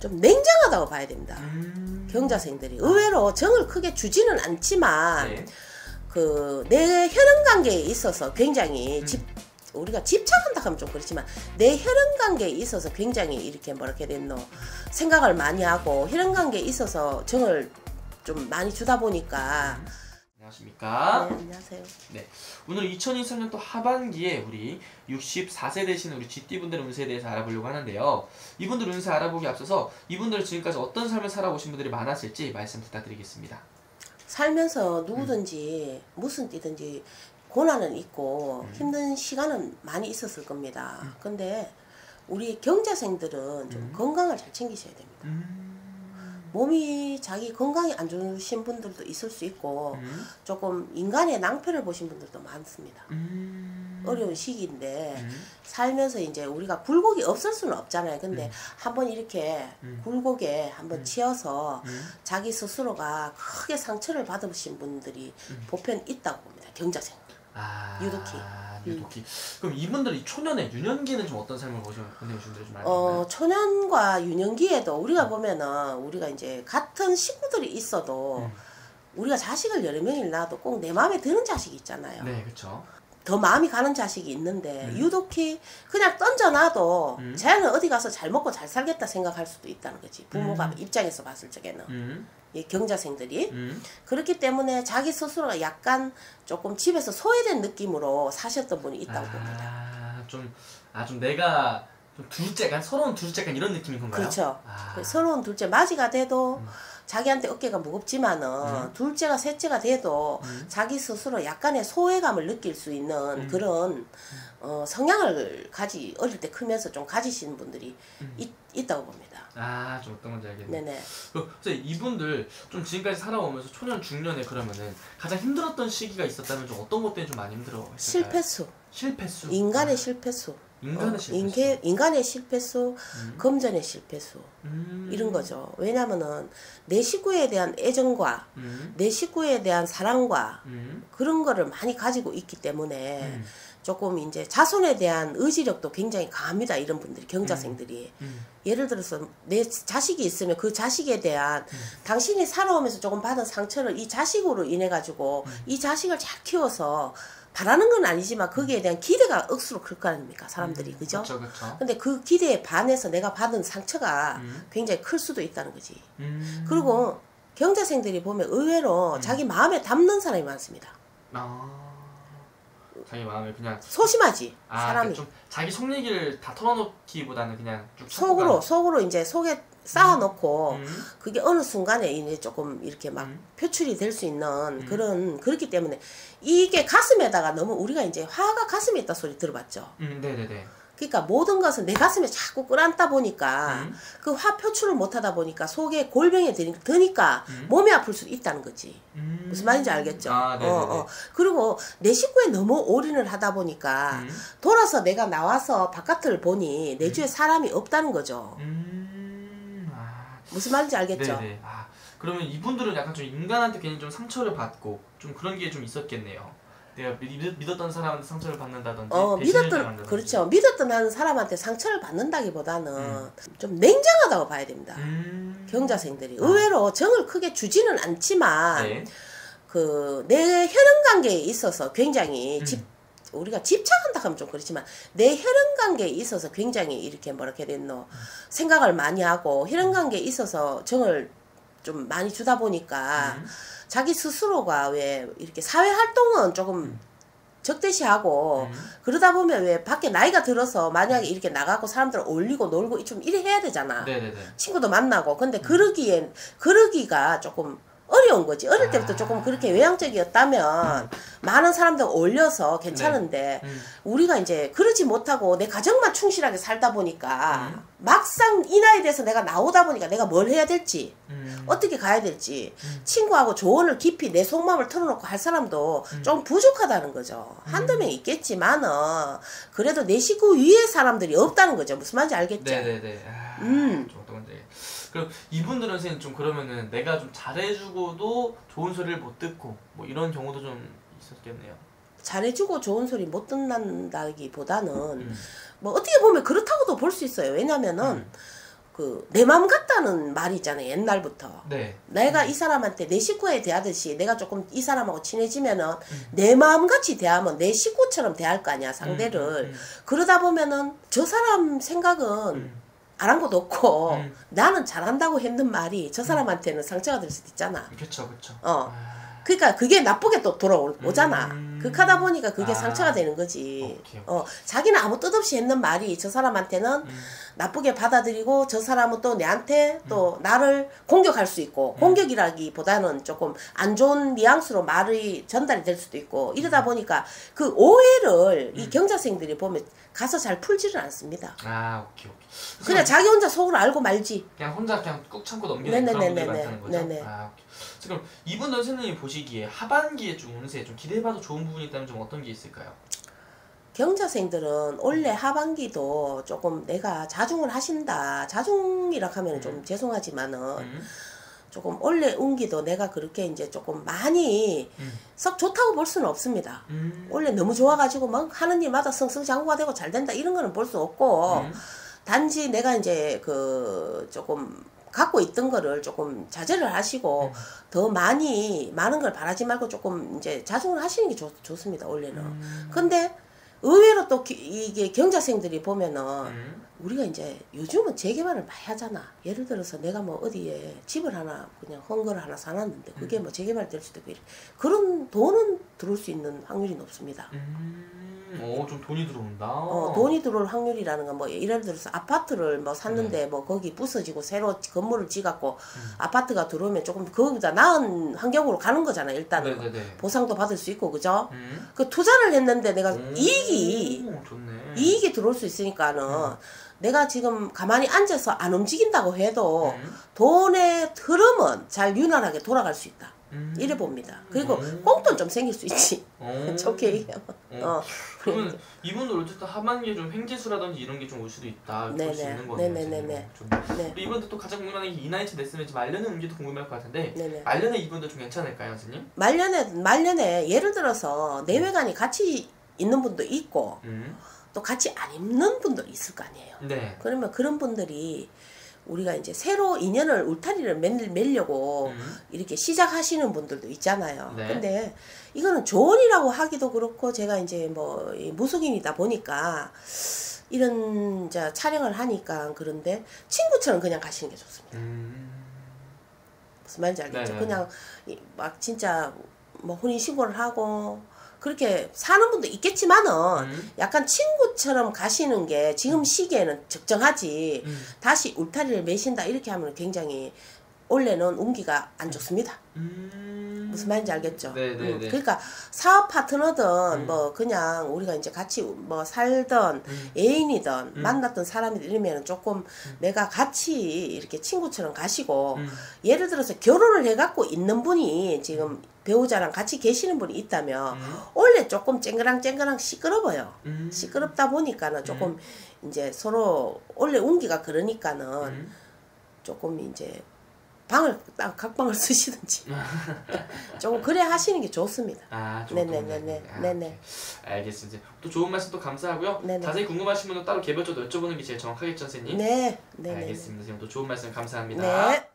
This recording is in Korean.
좀 냉정하다고 봐야 됩니다. 경자생들이 의외로 정을 크게 주지는 않지만 네. 그 내 혈연 관계에 있어서 굉장히 우리가 집착한다 하면 좀 그렇지만 내 혈연 관계에 있어서 굉장히 이렇게 뭐라 해야 되노 생각을 많이 하고 혈연 관계에 있어서 정을 좀 많이 주다 보니까. 안녕하십니까? 네, 안녕하세요. 네, 오늘 2023년도 하반기에 우리 64세 되시는 우리 쥐띠분들의 운세에 대해서 알아보려고 하는데요. 이분들 운세 알아보기 앞서서 이분들 지금까지 어떤 삶을 살아오신 분들이 많았을지 말씀 부탁드리겠습니다. 살면서 누구든지 무슨 띠든지 고난은 있고 힘든 시간은 많이 있었을 겁니다. 근데 우리 경자생들은 좀 건강을 잘 챙기셔야 됩니다. 몸이 자기 건강이 안 좋으신 분들도 있을 수 있고 조금 인간의 낭패를 보신 분들도 많습니다. 어려운 시기인데 살면서 이제 우리가 굴곡이 없을 수는 없잖아요. 근데 한번 이렇게 굴곡에 한번 치여서 자기 스스로가 크게 상처를 받으신 분들이 보편 있다고 봅니다. 경자생. 유독히. 유독히. 그럼 이분들이 초년에 유년기는 좀 어떤 삶을 보내신 분들이 좀 알고 있나요? 초년과 유년기에도 우리가 보면은 우리가 이제 같은 식구들이 있어도 우리가 자식을 여러 명이 낳아도 꼭 내 마음에 드는 자식이 있잖아요. 네, 그렇죠. 더 마음이 가는 자식이 있는데 유독히 그냥 던져놔도 쟤는 어디 가서 잘 먹고 잘 살겠다 생각할 수도 있다는 거지. 부모가 입장에서 봤을 적에는. 이 경자생들이 그렇기 때문에 자기 스스로가 약간 조금 집에서 소외된 느낌으로 사셨던 분이 있다고 봅니다. 좀 내가 좀 둘째간 서러운 둘째간 이런 느낌인 건가요? 그렇죠. 서러운 둘째 맞이가 돼도 자기한테 어깨가 무겁지만은 둘째가 셋째가 돼도 자기 스스로 약간의 소외감을 느낄 수 있는 그런 성향을 어릴 때 크면서 좀 가지시는 분들이 있다고 봅니다. 좀 어떤 건지 알겠네요. 네네. 그래서 이분들 좀 지금까지 살아오면서 초년 중년에 그러면은 가장 힘들었던 시기가 있었다면 좀 어떤 것 때문에 좀 많이 힘들어했을까요? 실패수. 실패수. 인간의 실패수. 인간의 실패수. 인간의 실패수, 금전의 실패수. 이런 거죠. 왜냐면은 내 식구에 대한 애정과 내 식구에 대한 사랑과 그런 거를 많이 가지고 있기 때문에 조금 이제 자손에 대한 의지력도 굉장히 강합니다. 이런 분들이 경자생들이. 예를 들어서 내 자식이 있으면 그 자식에 대한 당신이 살아오면서 조금 받은 상처를 이 자식으로 인해 가지고 이 자식을 잘 키워서 바라는 건 아니지만 거기에 대한 기대가 억수로 클 거 아닙니까 사람들이. 그죠? 그쵸, 그쵸. 근데 그 기대에 반해서 내가 받은 상처가 굉장히 클 수도 있다는 거지. 그리고 경자생들이 보면 의외로 자기 마음에 담는 사람이 많습니다. 자기 마음에 그냥 소심하지 사람이. 좀 자기 속 얘기를 다 털어놓기보다는 그냥 쭉 속으로 이제 속에 쌓아놓고 그게 어느 순간에 이제 조금 이렇게 막 표출이 될 수 있는 그렇기 때문에 이게 가슴에다가 너무 우리가 이제 화가 가슴에 있다 소리 들어봤죠. 네네네. 그러니까 모든 것은 내 가슴에 자꾸 끌어안다 보니까 그 화 표출을 못하다 보니까 속에 골병에 드니까 몸이 아플 수도 있다는 거지. 무슨 말인지 알겠죠? 그리고 내 식구에 너무 올인을 하다 보니까 돌아서 내가 나와서 바깥을 보니 내 주위에 사람이 없다는 거죠. 무슨 말인지 알겠죠? 네네. 그러면 이분들은 약간 좀 인간한테 괜히 좀 상처를 받고 좀 그런 게 좀 있었겠네요. 내가 믿었던 사람한테 상처를 받는다든지 그렇죠. 믿었던 하는 사람한테 상처를 받는다기보다는 좀 냉정하다고 봐야 됩니다. 경자생들이 의외로 정을 크게 주지는 않지만 그 내 혈연 관계에 있어서 굉장히 우리가 집착한다 하면 좀 그렇지만 내 혈연 관계에 있어서 굉장히 이렇게 뭐라 해야 되노 생각을 많이 하고 혈연 관계에 있어서 정을 좀 많이 주다 보니까 자기 스스로가 왜 이렇게 사회 활동은 조금 적대시하고 그러다 보면 왜 밖에 나이가 들어서 만약에 이렇게 나가고 사람들 어울리고 놀고 좀 이래 해야 되잖아. 친구도 만나고. 근데 그러기가 조금 어려운 거지. 어릴 때부터 조금 그렇게 외향적이었다면 많은 사람들 어울려서 괜찮은데 우리가 이제 그러지 못하고 내 가정만 충실하게 살다 보니까 막상 이 나이에 대해서 내가 나오다 보니까 내가 뭘 해야 될지 어떻게 가야 될지 친구하고 조언을 깊이 내 속마음을 털어놓고 할 사람도 좀 부족하다는 거죠. 한두 명 있겠지만은 그래도 내 식구 위에 사람들이 없다는 거죠. 무슨 말인지 알겠죠? 네네네. 좀 어떤 건지. 그럼 이분들은 선생님 좀 그러면은 내가 좀 잘해주고도 좋은 소리를 못 듣고 뭐 이런 경우도 좀 있었겠네요. 잘해주고 좋은 소리 못 듣는다기보다는 뭐 어떻게 보면 그렇다고도 볼 수 있어요. 왜냐면은 내 마음 같다는 말이 있잖아요. 옛날부터. 네. 내가 이 사람한테 내 식구에 대하듯이 내가 조금 이 사람하고 친해지면은 내 마음같이 대하면 내 식구처럼 대할 거 아니야, 상대를. 그러다 보면은 저 사람 생각은 아랑곳 없고 나는 잘한다고 했는 말이 저 사람한테는 상처가 될 수도 있잖아. 그쵸, 그쵸. 그러니까 그게 나쁘게 또 돌아오잖아. 그렇게 하다 보니까 그게 상처가 되는 거지. 오케이. 자기는 아무 뜻 없이 했는 말이 저 사람한테는 나쁘게 받아들이고 저 사람은 또 내한테 또 나를 공격할 수 있고 공격이라기보다는 조금 안 좋은 뉘앙스로 말이 전달이 될 수도 있고 이러다 보니까 그 오해를 이 경자생들이 보면 가서 잘 풀지를 않습니다. 오케이. 그냥 자기 혼자 속으로 알고 말지. 그냥 혼자 그냥 꾹 참고 넘기는 그런 분들이 많다는 거죠? 네네. 오케이. 지금 이분들 선생님이 보시기에 하반기에 좀 운세 좀 기대해봐도 좋은 부분이 있다면 좀 어떤 게 있을까요? 경자생들은 원래 하반기도 조금 내가 자중을 하신다. 자중이라 하면 좀 죄송하지만은 조금 원래 운기도 내가 그렇게 이제 조금 많이 썩 좋다고 볼 수는 없습니다. 원래 너무 좋아가지고 막 하는 일마다 승승장구가 되고 잘 된다 이런 거는 볼 수 없고 단지 내가 이제 조금 갖고 있던 거를 조금 자제를 하시고 더 많은 걸 바라지 말고 조금 이제 자중을 하시는 게 좋습니다, 원래는. 근데 의외로 또 이게 경자생들이 보면은 우리가 이제 요즘은 재개발을 많이 하잖아. 예를 들어서 내가 뭐 어디에 집을 하나 그냥 헝거를 하나 사놨는데 그게 뭐 재개발 될 수도 있고 그런 돈은 들어올 수 있는 확률이 높습니다. 좀 돈이 들어온다. 돈이 들어올 확률이라는 건 뭐 예를 들어서 아파트를 뭐 샀는데 뭐 거기 부서지고 새로 건물을 지갖고 아파트가 들어오면 조금 거기다 나은 환경으로 가는 거잖아. 일단은 보상도 받을 수 있고 그죠? 그 투자를 했는데 내가 이익이 들어올 수 있으니까는 내가 지금 가만히 앉아서 안 움직인다고 해도 돈의 흐름은 잘 유난하게 돌아갈 수 있다. 이래 봅니다. 그리고 꽁돈 좀 생길 수 있지. 좋게 얘기하면. 그러면 이분들 어쨌든 하반기에 좀 횡재수라든지 이런 게 좀 올 수도 있다. 볼 수 있는 거네요. 네네네. 우리 이분들 또 가장 궁금한 게 이나이츠 됐으면 말년의 운기도 궁금할 것 같은데 네네. 말년에 이분들 좀 괜찮을까요, 선생님? 말년에 예를 들어서 내외관이 같이 있는 분도 있고 또 같이 안 있는 분도 있을 거 아니에요. 네. 그러면 그런 분들이 우리가 이제 새로 인연을 울타리를 매려고 이렇게 시작하시는 분들도 있잖아요. 네. 근데 이거는 조언이라고 하기도 그렇고 제가 이제 뭐 무속인이다 보니까 이런 이제 촬영을 하니까 그런데 친구처럼 그냥 가시는 게 좋습니다. 무슨 말인지 알겠죠? 네네. 그냥 막 진짜 뭐 혼인신고를 하고 그렇게 사는 분도 있겠지만은 약간 친구처럼 가시는 게 지금 시기에는 적정하지 다시 울타리를 매신다 이렇게 하면 굉장히 원래는 운기가 안 좋습니다. 무슨 말인지 알겠죠? 그러니까 사업 파트너든 뭐 그냥 우리가 이제 같이 뭐 살던 애인이든 만났던 사람이든 이러면 조금 내가 같이 이렇게 친구처럼 가시고 예를 들어서 결혼을 해갖고 있는 분이 지금 배우자랑 같이 계시는 분이 있다면 원래 조금 쨍그랑쨍그랑 시끄러워요. 시끄럽다 보니까는 조금 이제 서로 원래 운기가 그러니까는 조금 이제 방을 딱 각방을 쓰시든지 조금 그래 하시는 게 좋습니다. 네네네네. 알겠습니다. 또 좋은 말씀 또 감사하고요. 네네. 자세히 궁금하신 분은 따로 개별적으로 여쭤보는 게 제일 정확하겠죠, 선생님? 네. 알겠습니다. 선생님 또 좋은 말씀 감사합니다. 네.